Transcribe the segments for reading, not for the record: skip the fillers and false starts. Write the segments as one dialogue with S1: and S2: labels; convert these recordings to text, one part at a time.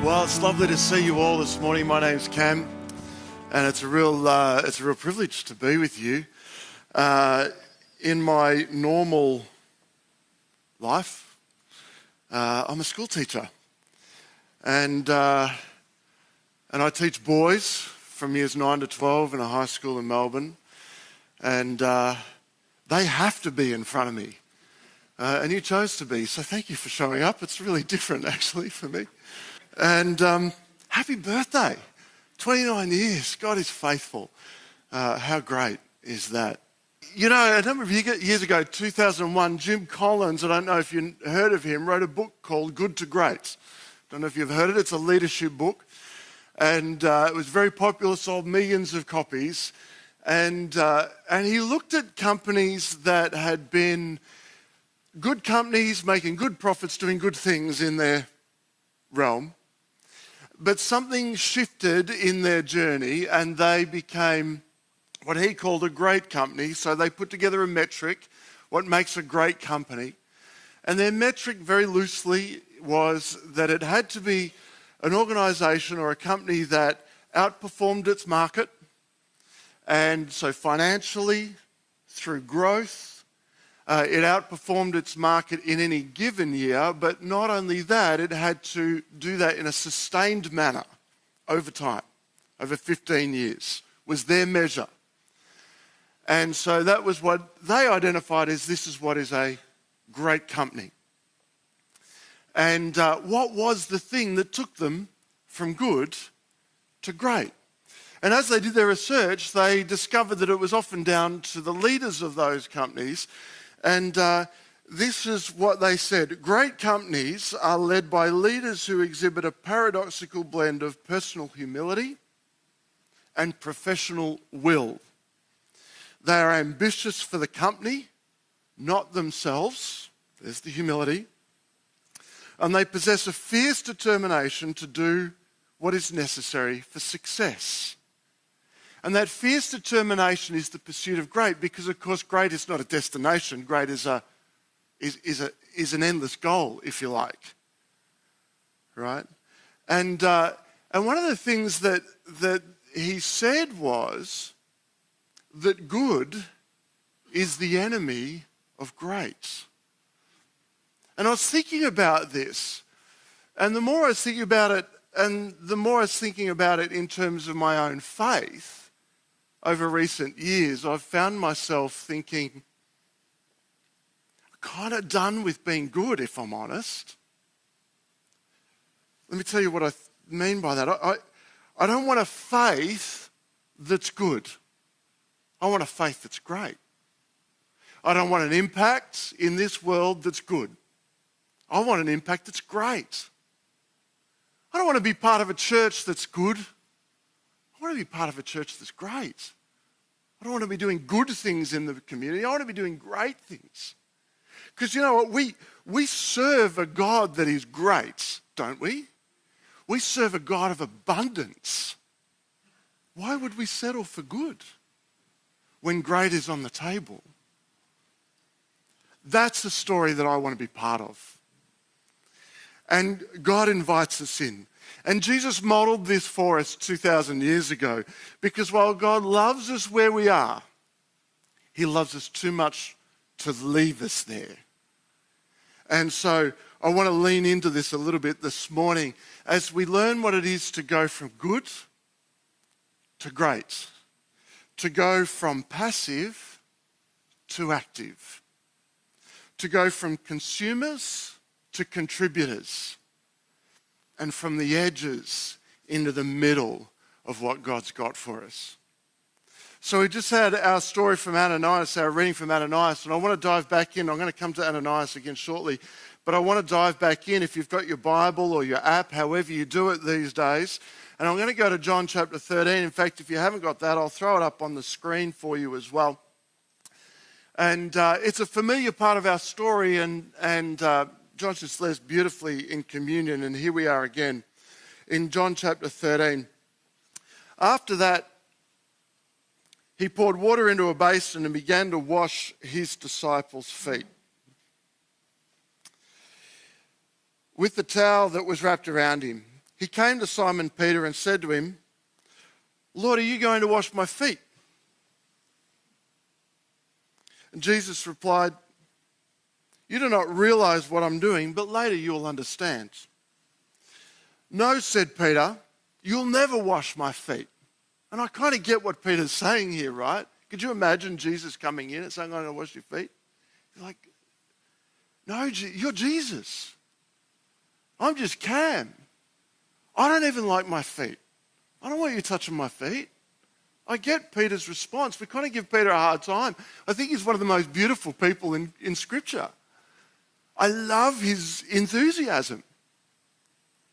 S1: Well, it's lovely to see you all this morning. My name's Cam, and it's a real privilege to be with you. In my normal life, I'm a school teacher, and I teach boys from years 9 to 12 in a high school in Melbourne, and they have to be in front of me, and you chose to be. So thank you for showing up. It's really different, actually, for me. And happy birthday, 29 years. God is faithful. How great is that? You know, a number of years ago, 2001, Jim Collins, I don't know if you heard of him, wrote a book called Good to Great. Don't know if you've heard it. It's a leadership book. And it was very popular, sold millions of copies. And he looked at companies that had been good companies, making good profits, doing good things in their realm. But something shifted in their journey and they became what he called a great company. So they put together a metric, what makes a great company. And their metric very loosely was that it had to be an organisation or a company that outperformed its market. And so financially, through growth, it outperformed its market in any given year, but not only that, it had to do that in a sustained manner over time, over 15 years, was their measure. And so that was what they identified as this is what is a great company. And what was the thing that took them from good to great? And as they did their research, they discovered that it was often down to the leaders of those companies. And this is what they said. Great companies are led by leaders who exhibit a paradoxical blend of personal humility and professional will. They are ambitious for the company, not themselves. There's the humility. And they possess a fierce determination to do what is necessary for success. And that fierce determination is the pursuit of great because, of course, great is not a destination. Great is an endless goal, if you like, right? And one of the things that he said was that good is the enemy of great. And I was thinking about this, and the more I was thinking about it, and the more I was thinking about it in terms of my own faith, over recent years, I've found myself thinking, I'm kind of done with being good, if I'm honest. Let me tell you what I mean by that. I don't want a faith that's good. I want a faith that's great. I don't want an impact in this world that's good. I want an impact that's great. I don't want to be part of a church that's good. I want to be part of a church that's great. I don't want to be doing good things in the community. I want to be doing great things. Because you know what? We serve a God that is great, don't we? We serve a God of abundance. Why would we settle for good when great is on the table? That's the story that I want to be part of. And God invites us in. And Jesus modeled this for us 2,000 years ago because while God loves us where we are, he loves us too much to leave us there. And so I want to lean into this a little bit this morning as we learn what it is to go from good to great, to go from passive to active, to go from consumers to contributors, and from the edges into the middle of what God's got for us. So we just had our story from Ananias, our reading from Ananias, and I want to dive back in. I'm going to come to Ananias again shortly, but I want to dive back in if you've got your Bible or your app, however you do it these days. And I'm going to go to John chapter 13. In fact, if you haven't got that, I'll throw it up on the screen for you as well. And it's a familiar part of our story, and John just led us beautifully in communion, and here we are again in John chapter 13. After that, he poured water into a basin and began to wash his disciples' feet with the towel that was wrapped around him. he came to Simon Peter and said to him, "Lord, are you going to wash my feet?" And Jesus replied, "You do not realize what I'm doing, but later you'll understand." "No," said Peter, "you'll never wash my feet." And I kind of get what Peter's saying here, right? Could you imagine Jesus coming in and saying, "I'm going to wash your feet"? You're like, "No, you're Jesus. I'm just Cam. I don't even like my feet. I don't want you touching my feet." I get Peter's response. We kind of give Peter a hard time. I think he's one of the most beautiful people in Scripture. I love his enthusiasm.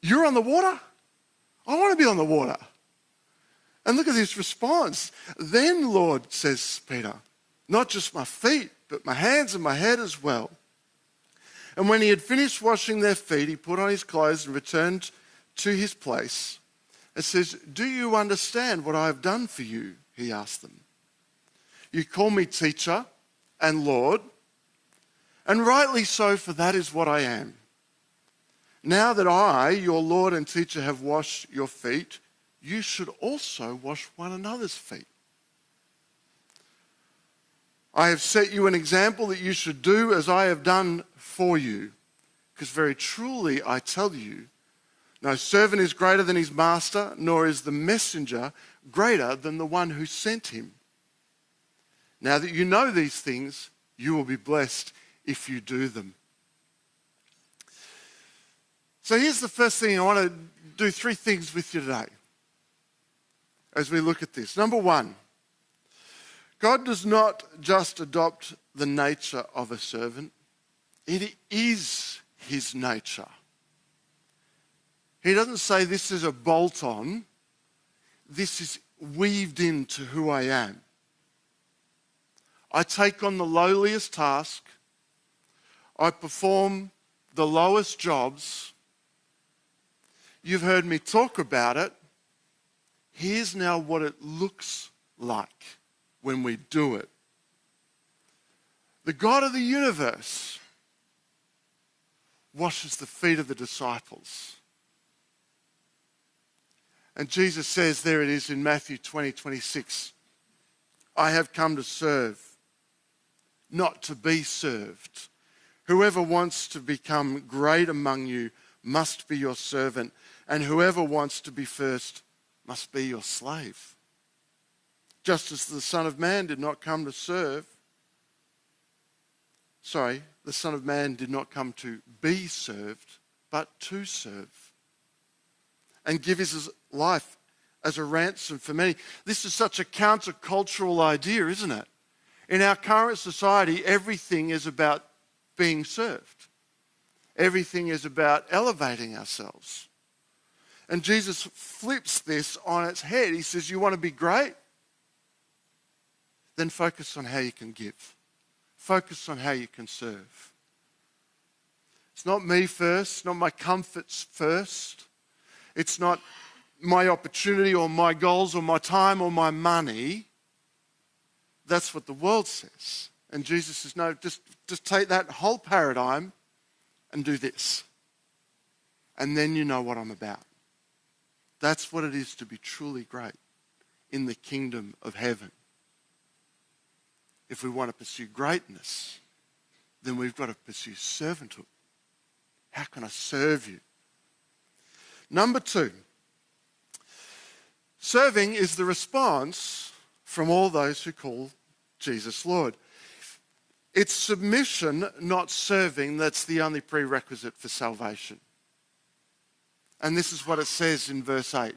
S1: "You're on the water? I want to be on the water." And look at this response. "Then, Lord," says Peter, "not just my feet, but my hands and my head as well." And when he had finished washing their feet, he put on his clothes and returned to his place. It says, "Do you understand what I have done for you?" he asked them. "You call me teacher and Lord, and rightly so, for that is what I am. Now that I, your Lord and teacher, have washed your feet, you should also wash one another's feet. I have set you an example that you should do as I have done for you. Because very truly I tell you, no servant is greater than his master, nor is the messenger greater than the one who sent him. Now that you know these things, you will be blessed if you do them." So here's the first thing. I want to do 3 things with you today as we look at this. Number 1, God does not just adopt the nature of a servant. It is his nature. He doesn't say this is a bolt-on. This is weaved into who I am. I take on the lowliest task. I perform the lowest jobs. You've heard me talk about it. Here's now what it looks like when we do it. The God of the universe washes the feet of the disciples. And Jesus says, there it is in Matthew 20:26, "I have come to serve, not to be served. Whoever wants to become great among you must be your servant, and whoever wants to be first must be your slave. Just as the Son of Man did not come to serve, the Son of Man did not come to be served, but to serve, and give his life as a ransom for many." This is such a countercultural idea, isn't it? In our current society, everything is about being served. Everything is about elevating ourselves. And Jesus flips this on its head. He says, you want to be great? Then focus on how you can give. Focus on how you can serve. It's not me first, not my comforts first. It's not my opportunity or my goals or my time or my money. That's what the world says. And Jesus says, no, just take that whole paradigm and do this. And then you know what I'm about. That's what it is to be truly great in the kingdom of heaven. If we want to pursue greatness, then we've got to pursue servanthood. How can I serve you? Number 2, serving is the response from all those who call Jesus Lord. It's submission, not serving, that's the only prerequisite for salvation. And this is what it says in verse 8.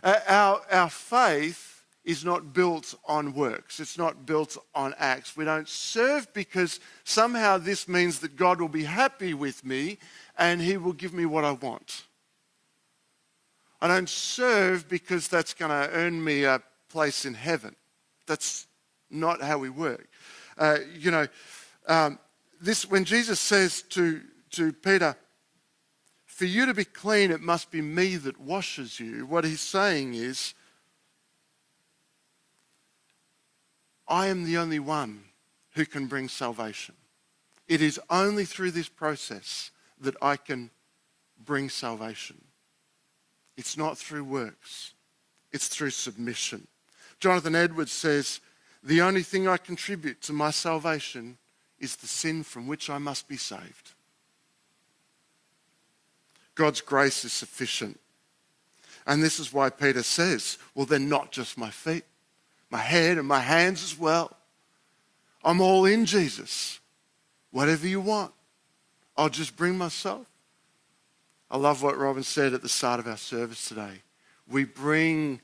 S1: Our faith is not built on works. It's not built on acts. We don't serve because somehow this means that God will be happy with me and he will give me what I want. I don't serve because that's going to earn me a place in heaven. That's not how we work. When Jesus says to Peter, for you to be clean, it must be me that washes you. What he's saying is, I am the only one who can bring salvation. It is only through this process that I can bring salvation. It's not through works. It's through submission. Jonathan Edwards says, the only thing I contribute to my salvation is the sin from which I must be saved. God's grace is sufficient. And this is why Peter says, well, they're not just my feet, my head and my hands as well. I'm all in, Jesus. Whatever you want, I'll just bring myself. I love what Robin said at the start of our service today. We bring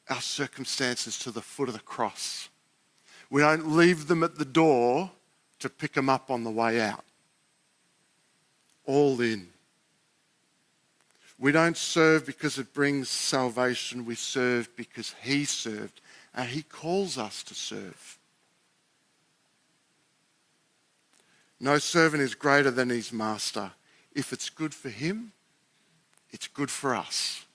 S1: our circumstances to the foot of the cross. We don't leave them at the door to pick them up on the way out. All in. We don't serve because it brings salvation. We serve because he served, and he calls us to serve. No servant is greater than his master. If it's good for him, it's good for us.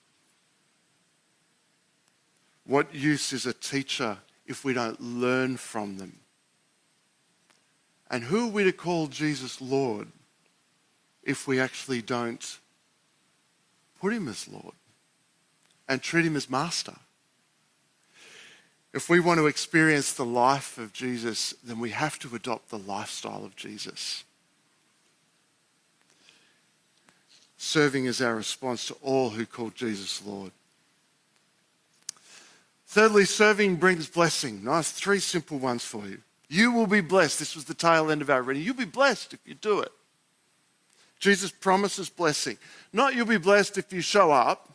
S1: What use is a teacher if we don't learn from them? And who are we to call Jesus Lord if we actually don't put him as Lord and treat him as master? If we want to experience the life of Jesus, then we have to adopt the lifestyle of Jesus. Serving is our response to all who call Jesus Lord. Thirdly, serving brings blessing. Nice, 3 simple ones for you. You will be blessed. This was the tail end of our reading. You'll be blessed if you do it. Jesus promises blessing. Not you'll be blessed if you show up.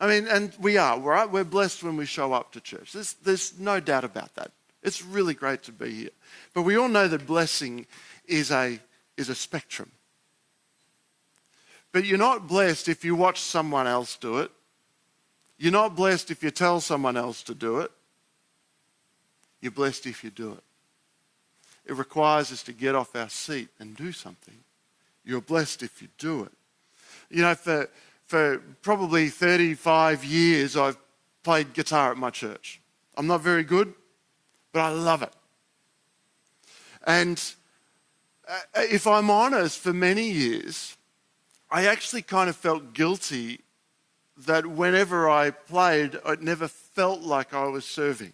S1: I mean, and we are, right? We're blessed when we show up to church. There's no doubt about that. It's really great to be here. But we all know that blessing is a spectrum. But you're not blessed if you watch someone else do it. You're not blessed if you tell someone else to do it. You're blessed if you do it. It requires us to get off our seat and do something. You're blessed if you do it. You know, for probably 35 years, I've played guitar at my church. I'm not very good, but I love it. And if I'm honest, for many years, I actually kind of felt guilty that whenever I played, it never felt like I was serving.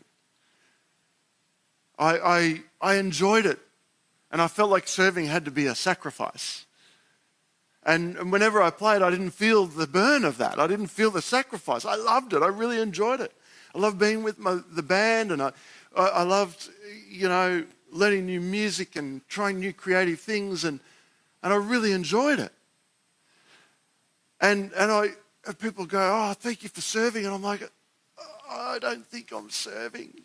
S1: I enjoyed it, and I felt like serving had to be a sacrifice. And whenever I played, I didn't feel the burn of that. I didn't feel the sacrifice. I loved it. I really enjoyed it. I loved being with the band, and I loved, learning new music and trying new creative things, and I really enjoyed it. And people go, oh, thank you for serving. And I'm like, I don't think I'm serving.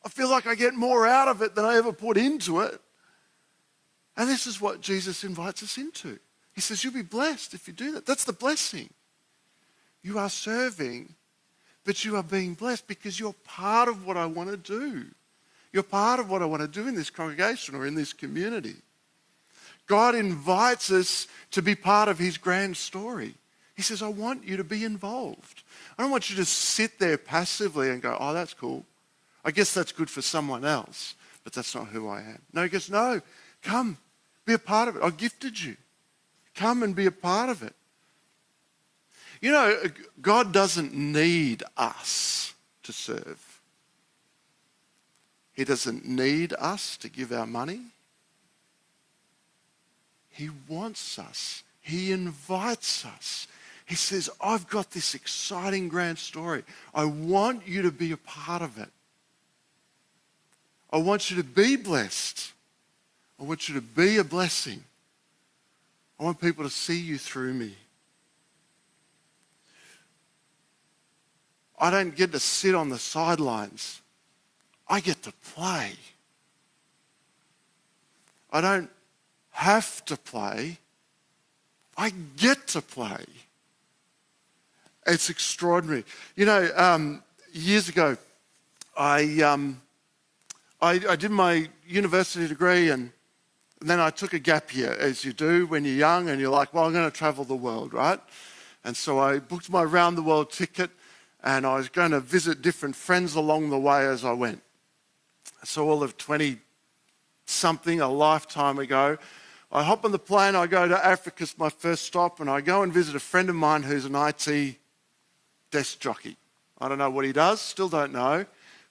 S1: I feel like I get more out of it than I ever put into it. And this is what Jesus invites us into. He says, you'll be blessed if you do that. That's the blessing. You are serving, but you are being blessed because you're part of what I want to do. You're part of what I want to do in this congregation or in this community. God invites us to be part of his grand story. He says, I want you to be involved. I don't want you to sit there passively and go, oh, that's cool. I guess that's good for someone else, but that's not who I am. No, he goes, no, come, be a part of it. I gifted you. Come and be a part of it. You know, God doesn't need us to serve. He doesn't need us to give our money. He wants us. He invites us. He says, I've got this exciting grand story. I want you to be a part of it. I want you to be blessed. I want you to be a blessing. I want people to see you through me. I don't get to sit on the sidelines. I get to play. I don't have to play. I get to play. It's extraordinary. You know, years ago, I did my university degree, and then I took a gap year, as you do when you're young and you're like, well, I'm going to travel the world, right? And so I booked my round-the-world ticket, and I was going to visit different friends along the way as I went. So all of 20-something, a lifetime ago, I hop on the plane, I go to Africa, it's my first stop, and I go and visit a friend of mine who's an IT desk jockey. I don't know what he does, still don't know,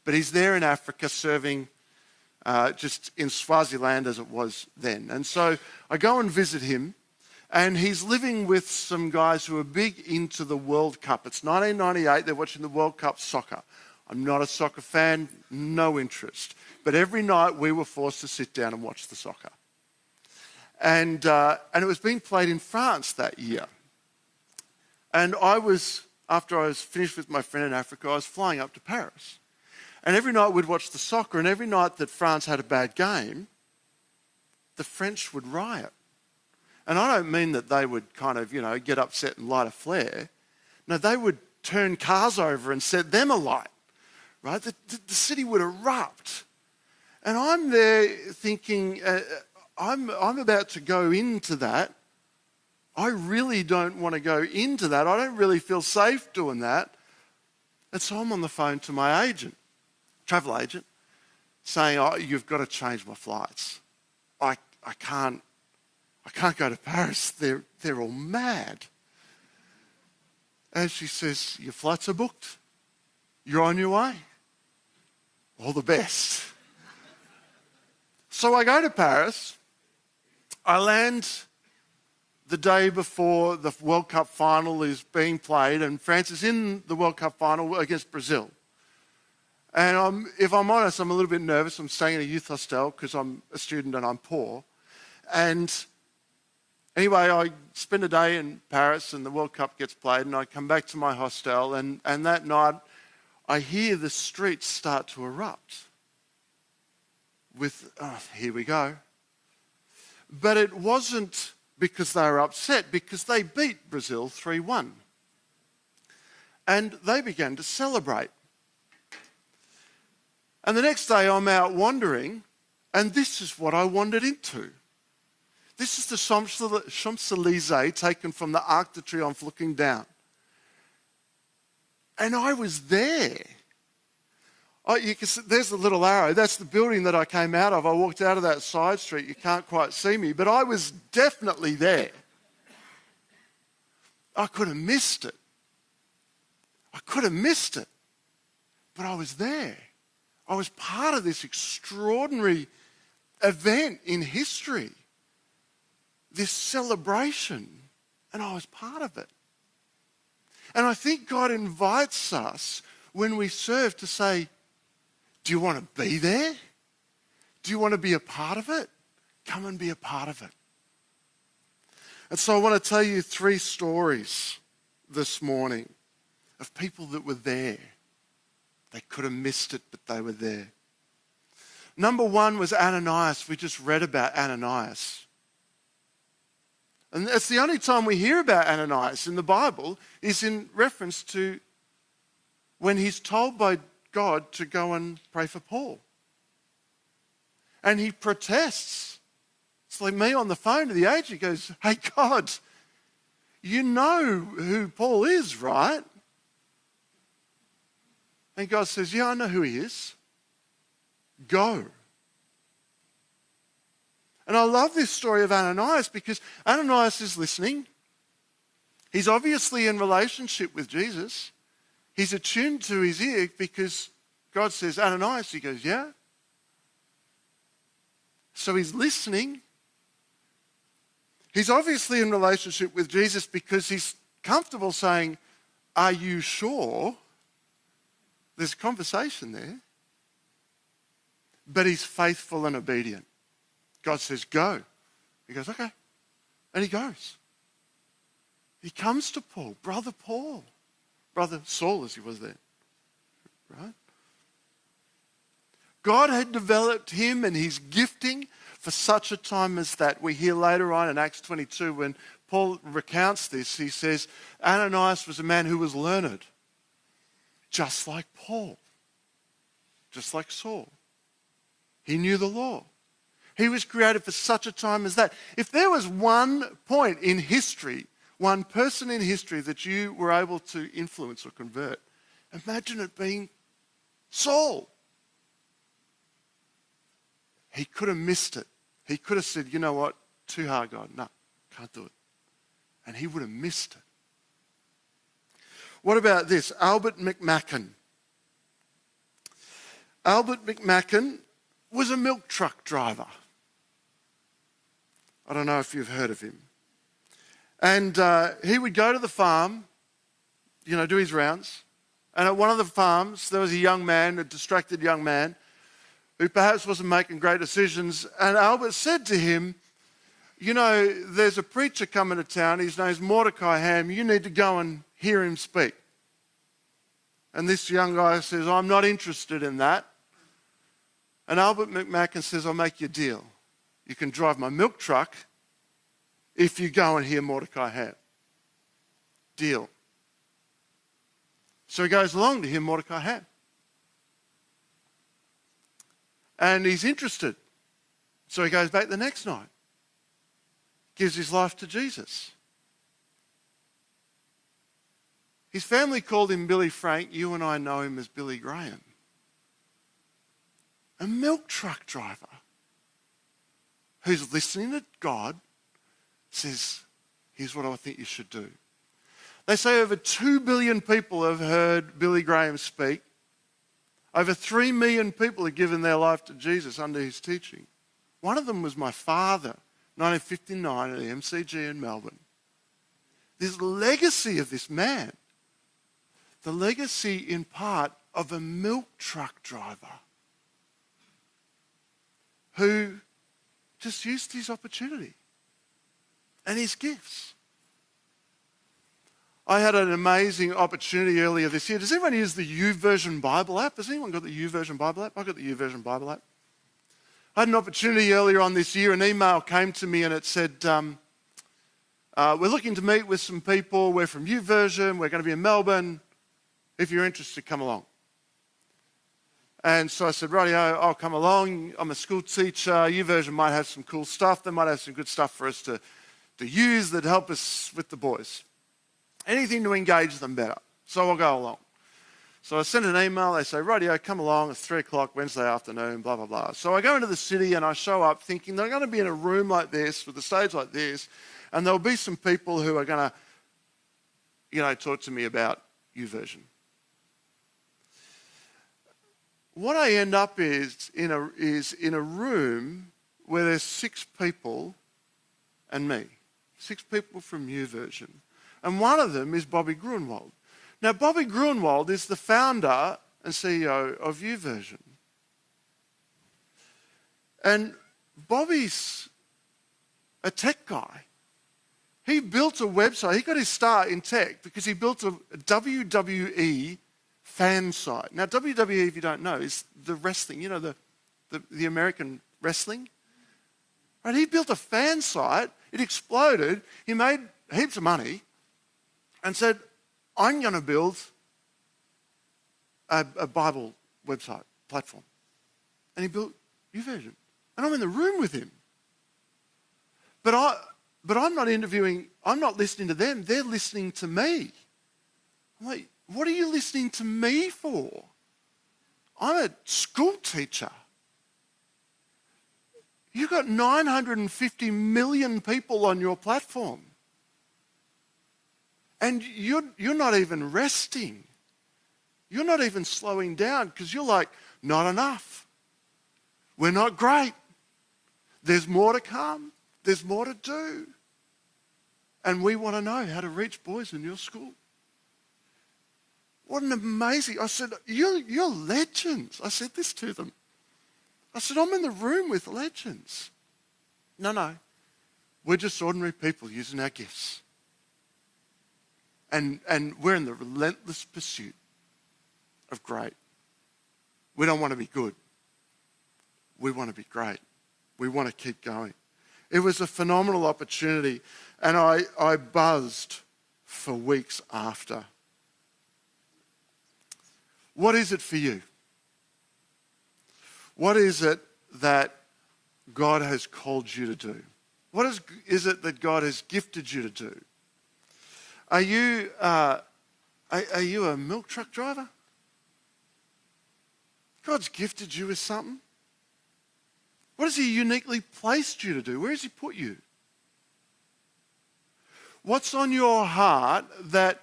S1: but he's there in Africa serving just in Swaziland as it was then. And so I go and visit him, and he's living with some guys who are big into the World Cup. It's 1998, they're watching the World Cup soccer. I'm not a soccer fan, no interest. But every night we were forced to sit down and watch the soccer. And it was being played in France that year. And after I was finished with my friend in Africa, I was flying up to Paris. And every night we'd watch the soccer, and every night that France had a bad game, the French would riot. And I don't mean that they would kind of, get upset and light a flare. No, they would turn cars over and set them alight, right? The city would erupt. And I'm there thinking, I'm about to go into that. I really don't want to go into that. I don't really feel safe doing that. And so I'm on the phone to my agent, travel agent, saying, you've got to change my flights. I can't go to Paris. They're all mad. And she says, your flights are booked. You're on your way. All the best. So I go to Paris. I land the day before the World Cup final is being played, and France is in the World Cup final against Brazil. And if I'm honest, I'm a little bit nervous. I'm staying in a youth hostel because I'm a student and I'm poor. And anyway, I spend a day in Paris and the World Cup gets played, and I come back to my hostel, and that night I hear the streets start to erupt with, here we go. But it wasn't because they were upset, because they beat Brazil 3-1. And they began to celebrate. And the next day I'm out wandering, and this is what I wandered into. This is the Champs-Élysées taken from the Arc de Triomphe looking down. And I was there. You can see, there's the little arrow. That's the building that I came out of. I walked out of that side street. You can't quite see me, but I was definitely there. I could have missed it. But I was there. I was part of this extraordinary event in history. This celebration, and I was part of it. And I think God invites us when we serve to say, do you want to be there? Do you want to be a part of it? Come and be a part of it. And so I want to tell you 3 stories this morning of people that were there. They could have missed it, but they were there. Number 1 was Ananias. We just read about Ananias. And it's the only time we hear about Ananias in the Bible is in reference to when he's told by God to go and pray for Paul. And he protests. It's like me on the phone to the agent. He goes, hey, God, you know who Paul is, right? And God says, yeah, I know who he is. Go. And I love this story of Ananias because Ananias is listening. He's obviously in relationship with Jesus. He's attuned to his ear because God says, Ananias, he goes, yeah. So he's listening. He's obviously in relationship with Jesus because he's comfortable saying, are you sure? There's a conversation there. But he's faithful and obedient. God says, go. He goes, okay. And he goes. He comes to Paul, brother Saul as he was there, right? God had developed him and his gifting for such a time as that. We hear later on in Acts 22 when Paul recounts this, he says, Ananias was a man who was learned, just like Paul, just like Saul. He knew the law. He was created for such a time as that. If there was one point in history, one person in history that you were able to influence or convert, imagine it being Saul. He could have missed it. He could have said, you know what, too hard, God. No, can't do it. And he would have missed it. What about this? Albert McMacken. Albert McMacken was a milk truck driver. I don't know if you've heard of him. And he would go to the farm, do his rounds. And at one of the farms, there was a young man, a distracted young man, who perhaps wasn't making great decisions. And Albert said to him, there's a preacher coming to town. His name's Mordecai Ham. You need to go and hear him speak. And this young guy says, I'm not interested in that. And Albert McMacken says, I'll make you a deal. You can drive my milk truck if you go and hear Mordecai Ham. Deal. So he goes along to hear Mordecai Ham. And he's interested. So he goes back the next night. Gives his life to Jesus. His family called him Billy Frank. You and I know him as Billy Graham. A milk truck driver who's listening to God says, here's what I think you should do. They say over 2 billion people have heard Billy Graham speak. Over 3 million people have given their life to Jesus under his teaching. One of them was my father, 1959 at the MCG in Melbourne. This legacy of this man, the legacy in part of a milk truck driver who just used his opportunity and his gifts. I had an amazing opportunity earlier this year. Does anyone use the YouVersion Bible app? Has anyone got the YouVersion Bible app? I've got the YouVersion Bible app. I had an opportunity earlier on this year. An email came to me and it said, we're looking to meet with some people. We're from YouVersion. We're going to be in Melbourne. If you're interested, come along. And so I said, rightio, I'll come along. I'm a school teacher. YouVersion might have some cool stuff. They might have some good stuff for us to use that help us with the boys. Anything to engage them better. So I'll go along. So I send an email. They say, rightio, come along. It's 3 o'clock Wednesday afternoon, blah, blah, blah. So I go into the city and I show up thinking they're going to be in a room like this with a stage like this, and there'll be some people who are going to, talk to me about YouVersion. What I end up is in a room where there's 6 people and me. 6 people from YouVersion. And one of them is Bobby Gruenwald. Now, Bobby Gruenwald is the founder and CEO of YouVersion. And Bobby's a tech guy. He built a website. He got his start in tech because he built a WWE fan site. Now, WWE, if you don't know, is the wrestling, the American wrestling. Right? He built a fan site. It exploded. He made heaps of money and said, I'm going to build a Bible website platform. And he built YouVersion. And I'm in the room with him. But I'm not interviewing, I'm not listening to them. They're listening to me. I'm like, what are you listening to me for? I'm a school teacher. You've got 950 million people on your platform. And you're not even resting. You're not even slowing down because you're like, not enough. We're not great. There's more to come. There's more to do. And we want to know how to reach boys in your school. What an amazing, I said, you're legends. I said this to them. I said, I'm in the room with legends. No. We're just ordinary people using our gifts. And we're in the relentless pursuit of great. We don't want to be good. We want to be great. We want to keep going. It was a phenomenal opportunity, and I buzzed for weeks after. What is it for you? What is it that God has called you to do? What is it that God has gifted you to do? Are you a milk truck driver? God's gifted you with something. What has he uniquely placed you to do? Where has he put you? What's on your heart that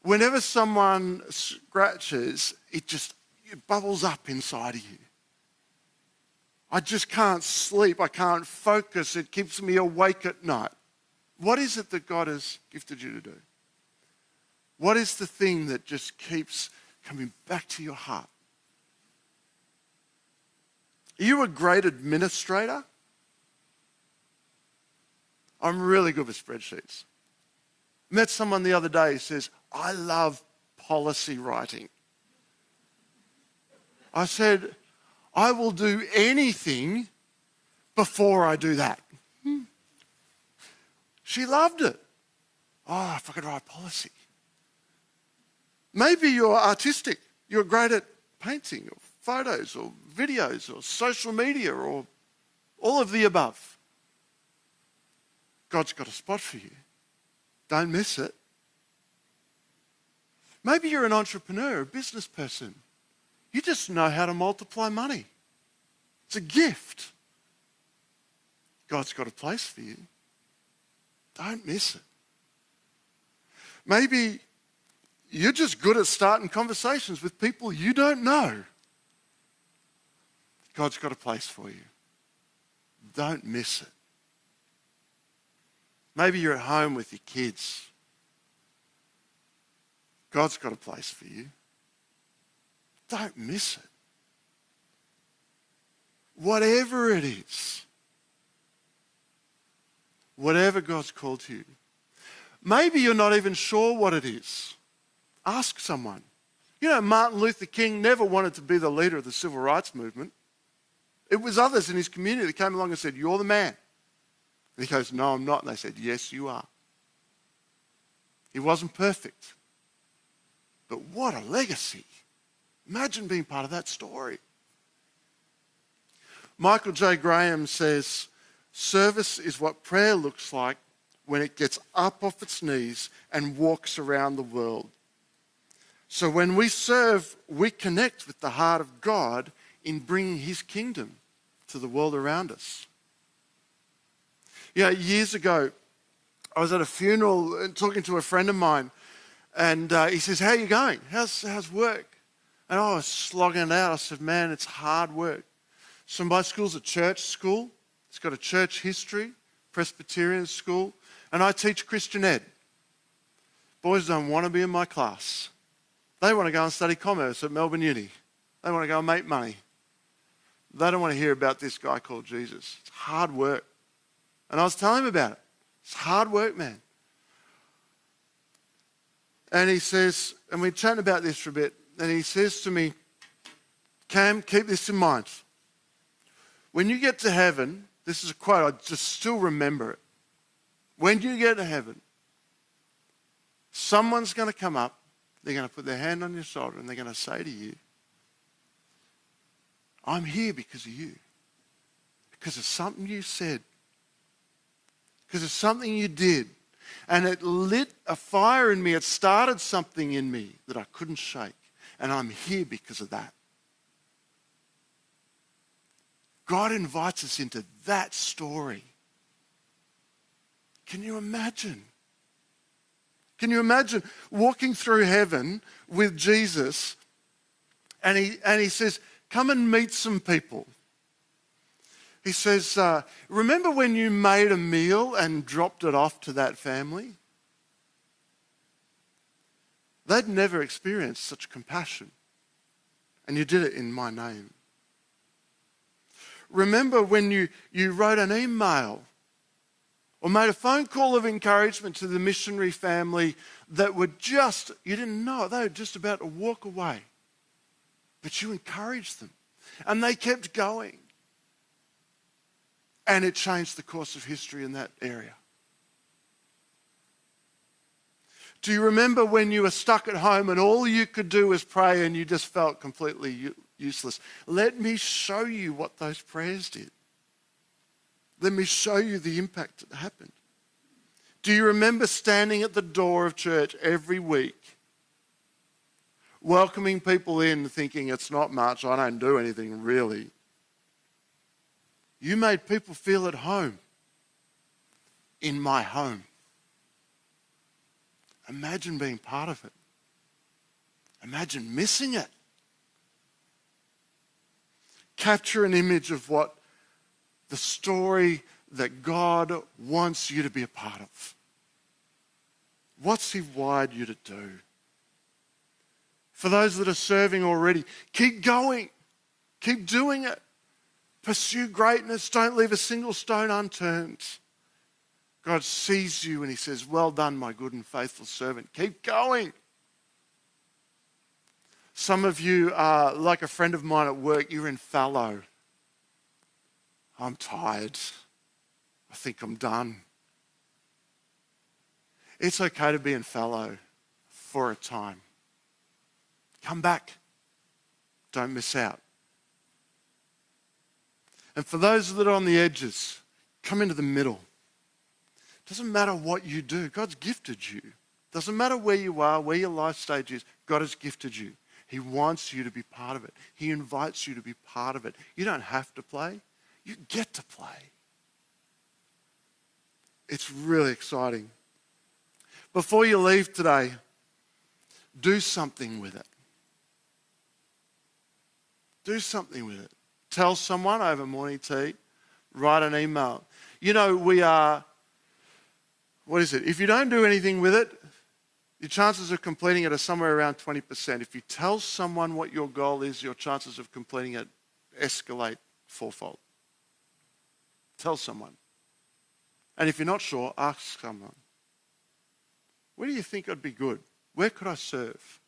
S1: Whenever someone scratches, it bubbles up inside of you. I just can't sleep. I can't focus. It keeps me awake at night. What is it that God has gifted you to do? What is the thing that just keeps coming back to your heart? Are you a great administrator? I'm really good with spreadsheets. Met someone the other day who says, I love policy writing. I said, I will do anything before I do that. She loved it. Oh, if I could write policy. Maybe you're artistic. You're great at painting or photos or videos or social media or all of the above. God's got a spot for you. Don't miss it. Maybe you're an entrepreneur, a business person. You just know how to multiply money. It's a gift. God's got a place for you. Don't miss it. Maybe you're just good at starting conversations with people you don't know. God's got a place for you. Don't miss it. Maybe you're at home with your kids. God's got a place for you. Don't miss it. Whatever it is, whatever God's called to you. Maybe you're not even sure what it is. Ask someone. You know, Martin Luther King never wanted to be the leader of the civil rights movement. It was others in his community that came along and said, you're the man. And he goes, no, I'm not. And they said, yes, you are. He wasn't perfect. But what a legacy. Imagine being part of that story. Michael J. Graham says, service is what prayer looks like when it gets up off its knees and walks around the world. So when we serve, we connect with the heart of God in bringing his kingdom to the world around us. You know, years ago, I was at a funeral and talking to a friend of mine, and he says, how are you going? How's work? And I was slogging it out. I said, man, it's hard work. So my school's a church school. It's got a church history, Presbyterian school, and I teach Christian ed. Boys don't want to be in my class. They want to go and study commerce at Melbourne Uni. They want to go and make money. They don't want to hear about this guy called Jesus. It's hard work. And I was telling him about it. It's hard work, man. And he says, and we're chatting about this for a bit, and he says to me, Cam, keep this in mind. When you get to heaven, this is a quote, I just still remember it. When you get to heaven, someone's going to come up, they're going to put their hand on your shoulder, and they're going to say to you, I'm here because of you. Because of something you said. Because of something you did. And it lit a fire in me. It started something in me that I couldn't shake. And I'm here because of that. God invites us into that story. Can you imagine? Can you imagine walking through heaven with Jesus and he says, come and meet some people. He says, remember when you made a meal and dropped it off to that family? They'd never experienced such compassion. And you did it in my name. Remember when you wrote an email or made a phone call of encouragement to the missionary family that were just, you didn't know it, they were just about to walk away. But you encouraged them. And they kept going. And it changed the course of history in that area. Do you remember when you were stuck at home and all you could do was pray and you just felt completely useless? Let me show you what those prayers did. Let me show you the impact that happened. Do you remember standing at the door of church every week, welcoming people in, thinking it's not much, I don't do anything really? You made people feel at home in my home. Imagine being part of it. Imagine missing it. Capture an image of what the story that God wants you to be a part of. What's he wired you to do? For those that are serving already, keep going. Keep doing it. Pursue greatness. Don't leave a single stone unturned. God sees you and he says, well done, my good and faithful servant. Keep going. Some of you are like a friend of mine at work. You're in fallow. I'm tired. I think I'm done. It's okay to be in fallow for a time. Come back. Don't miss out. And for those that are on the edges, come into the middle. Doesn't matter what you do. God's gifted you. Doesn't matter where you are, where your life stage is. God has gifted you. He wants you to be part of it. He invites you to be part of it. You don't have to play. You get to play. It's really exciting. Before you leave today, do something with it. Do something with it. Tell someone over morning tea. Write an email. You know, if you don't do anything with it, your chances of completing it are somewhere around 20%. If you tell someone what your goal is, your chances of completing it escalate fourfold. Tell someone. And if you're not sure, ask someone. Where do you think I'd be good? Where could I serve?